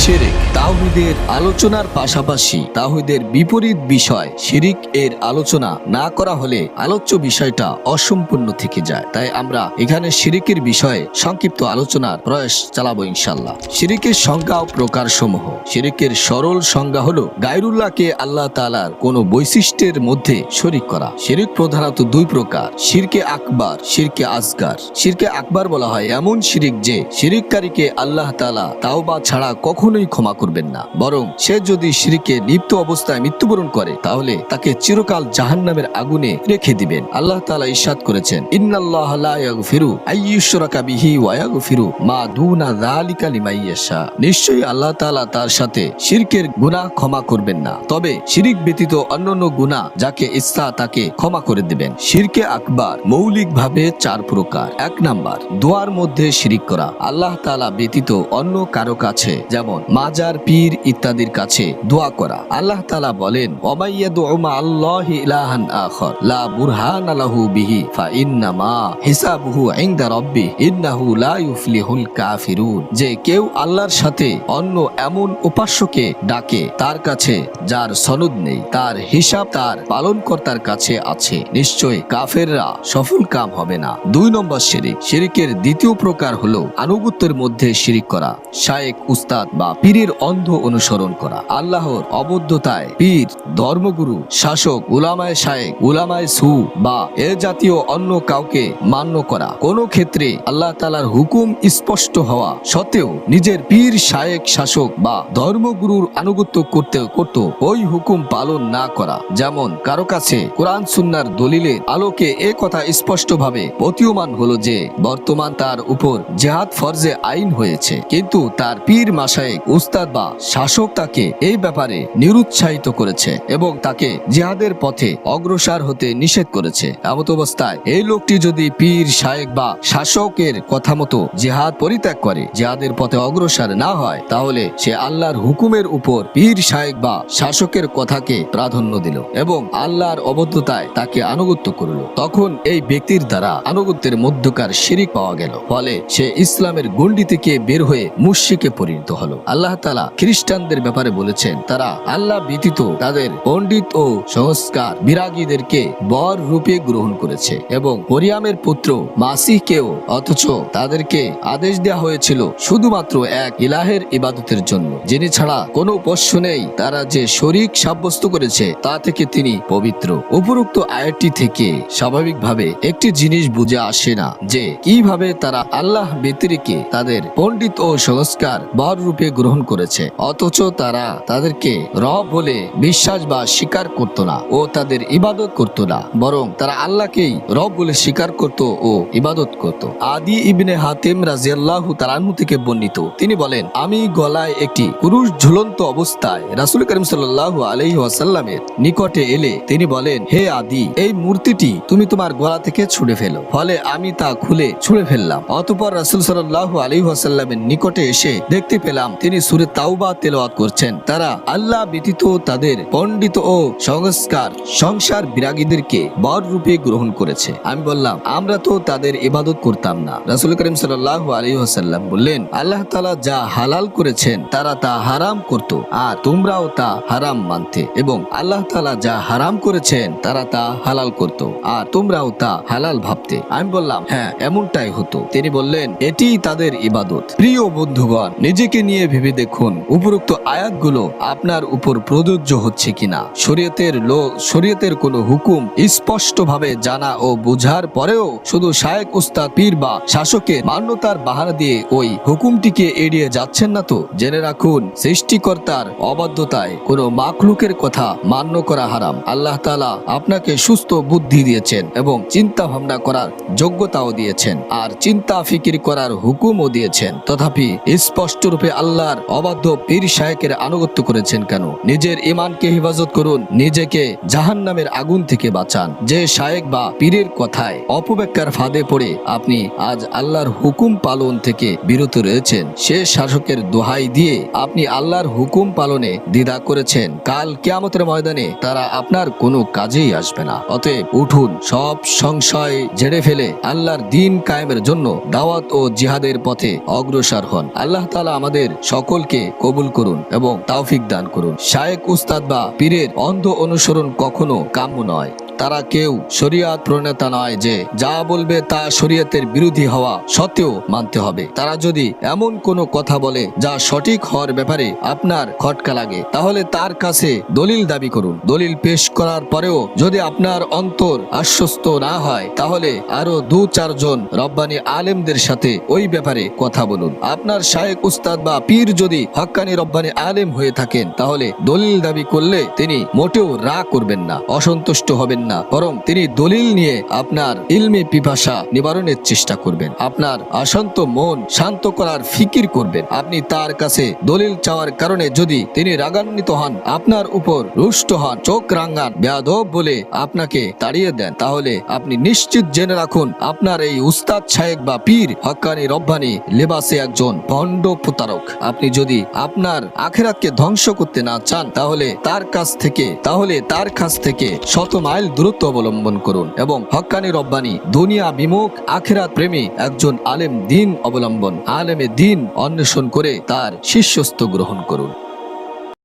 শিরক তাওহীদের আলোচনার পাশাপাশি তাওহীদের বিপরীত বিষয় শিরক এর আলোচনা না করা হলে আলোচ্য বিষয়টা অসম্পূর্ণ থেকে যায়। তাই আমরা এখানে শিরকের বিষয়ে সংক্ষিপ্ত আলোচনার প্রয়াস চালাবো ইনশাআল্লাহ। শিরকের সংজ্ঞা ও প্রকার সমূহ। শিরকের সরল সংজ্ঞা হলো গায়রুল্লাহকে আল্লাহ তাআলার কোন বৈশিষ্ট্যের মধ্যে শরীক করা। শিরক প্রধানত দুই প্রকার, শিরকে আকবার, শিরকে আসগার। শিরকে আকবার বলা হয় এমন শিরক যে শিরককারীকে আল্লাহ তাআলা তাওবা ছাড়া কখনোই ক্ষমা করবেন না, বরং সে যদি শিরকে লিপ্ত অবস্থায় মৃত্যুবরণ করে তাহলে তাকে চিরকাল জাহান্নামের আগুনে রেখে দিবেন। আল্লাহ তাআলা ইরশাদ করেছেন, ইন্নাল্লাহা লা ইয়াগফিরু আইয়ুশরাকা বিহি ওয়া ইয়াগফিরু মা দুনা যালিকা লিমান ইয়াশা। নিশ্চয়ই আল্লাহ তাআলা তার সাথে শিরকের গুনাহ ক্ষমা করবেন না, তবে শিরক ব্যতীত অন্যান্য গুনাহ যাকে ইচ্ছা তাকে ক্ষমা করে দিবেন। শিরকে আকবার মৌলিকভাবে চার প্রকার। এক নাম্বার, দোয়ার মধ্যে শিরক করা। আল্লাহ তাআলা ব্যতীত অন্য কারো কাছে যেমন মাজার, পীর ইত্যাদির কাছে দোয়া করা। আল্লাহ তাআলা বলেন, ওয়ামাইয়াদু মা আল্লাহি ইলাহান আখার লা বুরহানা লাহু বিহি ফাইন্নামা হিসাবুহু ইনদা রাব্বি ইন্নাহু লা ইউফলিহুল কাফিরুন। যে কেউ আল্লাহর সাথে অন্য এমন উপাস্যকে ডাকে তার কাছে যার সনদ নেই, তার হিসাব তার পালনকর্তার কাছে আছে, নিশ্চয় কাফেররা সফল কাম হবে না। দুই নম্বর শিরক। শিরকের দ্বিতীয় প্রকার হলো আনুগত্যের মধ্যে শিরক করা। শায়েখ, উস্তাদ বা পীরের অন্ধ অনুসরণ করা। আল্লাহর অবদ্ধতায় পীর, ধর্মগুরু, শাসক, উলামায়ে শায়েখ, উলামায়ে সু বা এ জাতীয় অন্য কাউকে মান্য করা। কোন ক্ষেত্রে আল্লাহ তাআলার হুকুম স্পষ্ট হওয়া সত্ত্বেও নিজের পীর, শায়েখ, শাসক বা ধর্মগুরুর আনুগত্য করতে ওই হুকুম পালন না করা। যেমন কারো কাছে কোরআন সুন্নাহর দলিলের আলোকে এ কথা স্পষ্টভাবে প্রতীয়মান হলো যে বর্তমান তার উপর জিহাদ ফরজে আইন হয়েছে, কিন্তু তার পীর, মাশায়েখ, উস্তাদ বা শাসক তাকে এই ব্যাপারে নিরুৎসাহিত করেছে এবং তাকে জিহাদের পথে অগ্রসর হতে নিষেধ করেছে। এমত অবস্থায় এই লোকটি যদি পীর, শায়েখ বা শাসকের কথা মতো জিহাদ পরিত্যাগ করে, জিহাদের পথে অগ্রসর না হয়, তাহলে সে আল্লাহর হুকুমের উপর পীর, শায়েখ বা শাসকের কথাকে প্রাধান্য দিল এবং আল্লাহর অবদ্ধতায় তাকে আনুগত্য করল। তখন এই ব্যক্তির দ্বারা আনুগত্যের মধ্যকার শিরক পাওয়া গেল, ফলে সে ইসলামের গণ্ডি থেকে বের হয়ে মুশরিকে পরিণত হলো। আল্লাহ তাআলা খ্রিস্টানদের ব্যাপারে বলেছেন, তারা আল্লাহ ব্যতীত তাদের পণ্ডিত ও সংস্কার বিরাগীদেরকে বর রূপে গ্রহণ করেছে এবং মরিয়মের পুত্র মাসিহকেও, অথচ তাদেরকে আদেশ দেওয়া হয়েছিল শুধুমাত্র এক ইলাহের ইবাদতের জন্য, যিনি ছাড়া কোনো উপাস্য নেই। তারা যে শরীক সাব্যস্ত করেছে তা থেকে তিনি পবিত্র। উপরোক্ত আয়াতটি থেকে স্বাভাবিকভাবে একটি জিনিস বুঝে আসে না যে কিভাবে তারা আল্লাহ ব্যতিরেকে তাদের পণ্ডিত ও সংস্কার বর রূপে গ্রহণ করেছে, অথচ তারা তাদেরকে রব বলে বিশ্বাস বা স্বীকার করত না ও তাদের ইবাদত করত না, বরং তারা আল্লাহকেই রব বলে স্বীকার করত ও ইবাদত করত। আদি ইবনে হাতিম রাদিয়াল্লাহু তাআলা আনহু থেকে বর্ণিত, তিনি বলেন, আমি গলায় একটি পুরুষ ঝুলন্ত অবস্থায় রাসূল করিম সাল্লাল্লাহু আলাইহি ওয়াসাল্লামের নিকটে এলে তিনি বলেন, হে আদি, এই মূর্তিটি তুমি তোমার গলা থেকে ছুঁড়ে ফেলো। ফলে আমি তা খুলে ছুঁড়ে ফেললাম। অতঃপর রাসূল সাল্লাল্লাহু আলাইহি ওয়াসাল্লামের নিকটে এসে দেখতে পেলাম তিনি সূরা তাওবা তেলাওয়াত করছেন। তারা আল্লাহ ব্যতীত তাদের পণ্ডিত ও সংসার বিরাগীদেরকে বর রূপে গ্রহণ করেছে। আমি বললাম, আমরা তো তাদের ইবাদত করতাম না। রাসূল করিম সাল্লাল্লাহু আলাইহি ওয়াসাল্লাম বললেন, আল্লাহ তাআলা যা হালাল করেছেন তারা তা হারাম করত আর তোমরাও তা হারাম মানতে, এবং আল্লাহ তাআলা যা হারাম করেছেন তারা তা হালাল করত আর তোমরাও তা হালাল ভাবতে। আমি বললাম, হ্যাঁ, এমনটাই হতো। তিনি বললেন, এটি তাদের ইবাদত। প্রিয় বন্ধুগণ, নিজেকে নিয়ে ভেবে দেখুন উপরোক্ত আয়াতগুলো আপনার উপর প্রযোজ্য হচ্ছে কিনা। শরীয়তের কোনো হুকুম স্পষ্টভাবে জানা ও বোঝার পরেও শুধু শায়েখ, উস্তাদ, পীর বা শাসকের মান্যতার বাহানা দিয়ে ওই হুকুমটিকে এড়িয়ে যাচ্ছেন না তো? জেনে রাখুন, সৃষ্টিকর্তার অবাধ্যতায় কোনো মাখলুকের কথা মান্য করা হারাম। আল্লাহ তাআলা আপনাকে সুস্থ বুদ্ধি দিয়েছেন এবং চিন্তা ভাবনা করার যোগ্যতাও দিয়েছেন আর চিন্তা ফিকির করার হুকুমও দিয়েছেন, তথাপি স্পষ্ট রূপে আল্লাহর অবাধ্য পীর, শায়েকের আনুগত্য করেছেন কেন? নিজের ঈমানকে হেফাজত করুন, নিজেকে জাহান্নামের আগুন থেকে বাঁচান। যে শায়েক বা পীরের কথায় অপব্যাখ্যার ফাঁদে পড়ে আপনি আজ আল্লাহর হুকুম পালন থেকে বিরত রয়েছেন, সে শাসকের দোহাই দিয়ে আপনি আল্লাহর হুকুম পালনে দ্বিধা করেছেন, কাল কিয়ামতের ময়দানে তারা আপনার কোনো কাজেই আসবে না। অতএব উঠুন, সব সংশয় ঝেড়ে ফেলে আল্লাহর দ্বীন কায়েমের জন্য দাওয়াত ও জিহাদের পথে অগ্রসর হন। আল্লাহ তাআলা আমাদের সকলকে কবুল করুন এবং তৌফিক দান করুন। শায়েখ উস্তাদ বা পীরের অন্ধ অনুসরণ কখনো কাম্য নয়। তারা কেউ শরিয়াত প্রণেতা নয় যে যা বলবে তা শরিয়তের বিরোধী হওয়া সত্ত্বেও মানতে হবে। তারা যদি এমন কোনো কথা বলে যা সঠিক হওয়ার ব্যাপারে আপনার খটকা লাগে, তাহলে তার কাছে দলিল দাবি করুন। দলিল পেশ করার পরেও যদি আপনার অন্তর আশ্বস্ত না হয়, তাহলে আরো 2-4 জন রব্বানি আলেমদের সাথে ওই ব্যাপারে কথা বলুন। আপনার শায়েখ উস্তাদ বা পীর যদি হক্কানি রব্বানি আলেম হয়ে থাকেন, তাহলে দলিল দাবি করলে তিনি মোটেও রাগ করবেন না, অসন্তুষ্ট হবেন না, বরং তিনি দলিল নিয়ে আপনার ইলমি পিপাসা নিবারণের চেষ্টা করবেন, আপনার অশান্ত মন শান্ত করার ফিকির করবেন। আপনি তার কাছে দলিল চাওয়ার কারণে যদি তিনি রাগান্বিত হন, আপনার উপর রুষ্ট হন, চোখ রাঙ্গান, বেয়াদব বলে আপনাকে তাড়িয়ে দেন, তাহলে আপনি নিশ্চিত জেনে রাখুন আপনার এই উস্তাদ শায়েখ বা পীর হক্কানি রব্বানি লেবাসে একজন ভণ্ড প্রতারক। আপনি যদি আপনার আখিরাতকে ধ্বংস করতে না চান, তাহলে তার কাছ থেকে 100 মাইল দূরত্ব অবলম্বন করুন এবং হক্কানি রব্বানি দুনিয়া বিমুখ আখিরাত প্রেমী একজন আলেমে দিন অন্বেষণ করে তার শিষ্যত্ব গ্রহণ করুন।